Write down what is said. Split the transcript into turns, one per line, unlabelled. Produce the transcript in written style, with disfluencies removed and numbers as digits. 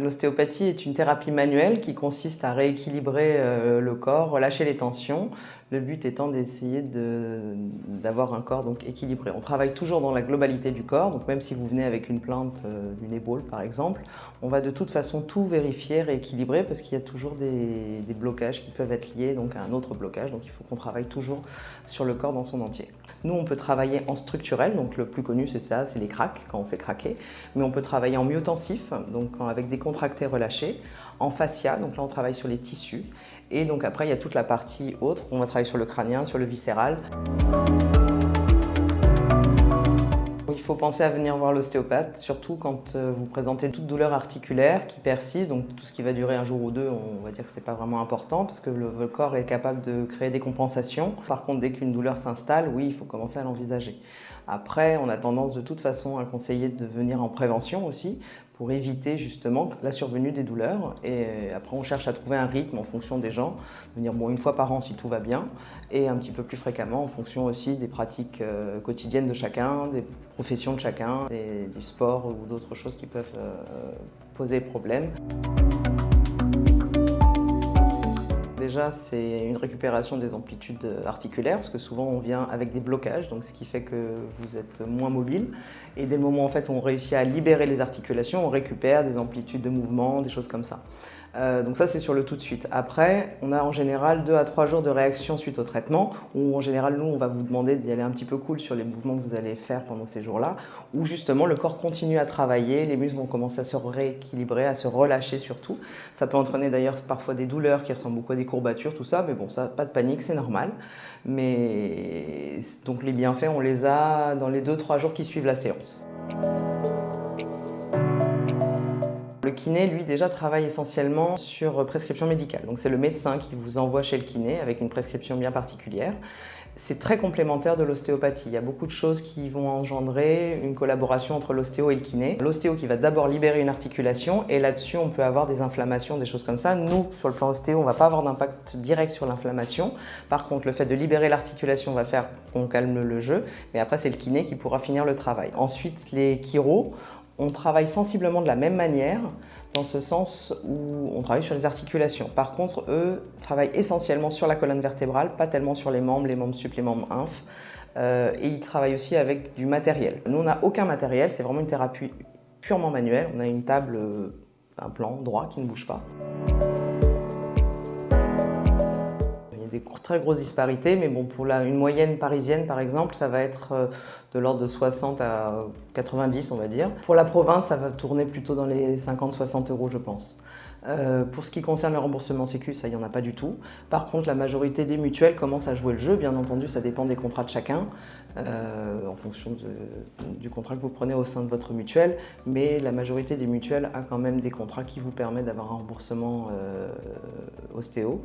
L'ostéopathie est une thérapie manuelle qui consiste à rééquilibrer le corps, relâcher les tensions. Le but étant d'essayer d'avoir un corps donc équilibré. On travaille toujours dans la globalité du corps, donc même si vous venez avec une plainte d'une épaule par exemple, on va de toute façon tout vérifier, rééquilibrer parce qu'il y a toujours des blocages qui peuvent être liés donc, à un autre blocage, donc il faut qu'on travaille toujours sur le corps dans son entier. Nous on peut travailler en structurel, donc le plus connu c'est ça, c'est les cracks, quand on fait craquer, mais on peut travailler en myotensif, donc avec des contractés relâchés, en fascia, donc là on travaille sur les tissus, et donc après il y a toute la partie autre, on va travailler sur le crânien, sur le viscéral. Il faut penser à venir voir l'ostéopathe, surtout quand vous présentez toute douleur articulaire qui persiste, donc tout ce qui va durer un jour ou deux, on va dire que ce n'est pas vraiment important parce que le corps est capable de créer des compensations. Par contre, dès qu'une douleur s'installe, oui, il faut commencer à l'envisager. Après, on a tendance de toute façon à conseiller de venir en prévention aussi pour éviter justement la survenue des douleurs. Et après, on cherche à trouver un rythme en fonction des gens, venir bon, une fois par an si tout va bien, et un petit peu plus fréquemment en fonction aussi des pratiques quotidiennes de chacun, des professions de chacun, du sport ou d'autres choses qui peuvent poser problème. Déjà, c'est une récupération des amplitudes articulaires, parce que souvent on vient avec des blocages, donc ce qui fait que vous êtes moins mobile. Et dès le moment en fait, où on réussit à libérer les articulations, on récupère des amplitudes de mouvement, des choses comme ça. Donc ça, c'est sur le tout de suite. Après, on a en général 2 à 3 jours de réaction suite au traitement, où en général, nous, on va vous demander d'y aller un petit peu cool sur les mouvements que vous allez faire pendant ces jours-là, où justement le corps continue à travailler, les muscles vont commencer à se rééquilibrer, à se relâcher surtout. Ça peut entraîner d'ailleurs parfois des douleurs qui ressemblent beaucoup à des courbatures, tout ça, mais bon, ça, pas de panique, c'est normal. Mais donc les bienfaits, on les a dans les 2-3 jours qui suivent la séance. Le kiné, lui, déjà travaille essentiellement sur prescription médicale. Donc c'est le médecin qui vous envoie chez le kiné avec une prescription bien particulière. C'est très complémentaire de l'ostéopathie. Il y a beaucoup de choses qui vont engendrer une collaboration entre l'ostéo et le kiné. L'ostéo qui va d'abord libérer une articulation et là-dessus on peut avoir des inflammations, des choses comme ça. Nous, sur le plan ostéo, on ne va pas avoir d'impact direct sur l'inflammation. Par contre, le fait de libérer l'articulation va faire qu'on calme le jeu. Mais après, c'est le kiné qui pourra finir le travail. Ensuite, les chiros, on travaille sensiblement de la même manière, dans ce sens où on travaille sur les articulations. Par contre, eux travaillent essentiellement sur la colonne vertébrale, pas tellement sur les membres sup, les membres inf. Et ils travaillent aussi avec du matériel. Nous, on n'a aucun matériel, c'est vraiment une thérapie purement manuelle. On a une table, un plan droit qui ne bouge pas. Des très grosses disparités, mais bon, pour une moyenne parisienne, par exemple, ça va être de l'ordre de 60 à 90, on va dire. Pour la province, ça va tourner plutôt dans les 50-60 €, je pense. Pour ce qui concerne le remboursement Sécu, ça, il n'y en a pas du tout. Par contre, la majorité des mutuelles commencent à jouer le jeu. Bien entendu, ça dépend des contrats de chacun, en fonction du contrat que vous prenez au sein de votre mutuelle. Mais la majorité des mutuelles a quand même des contrats qui vous permettent d'avoir un remboursement ostéo.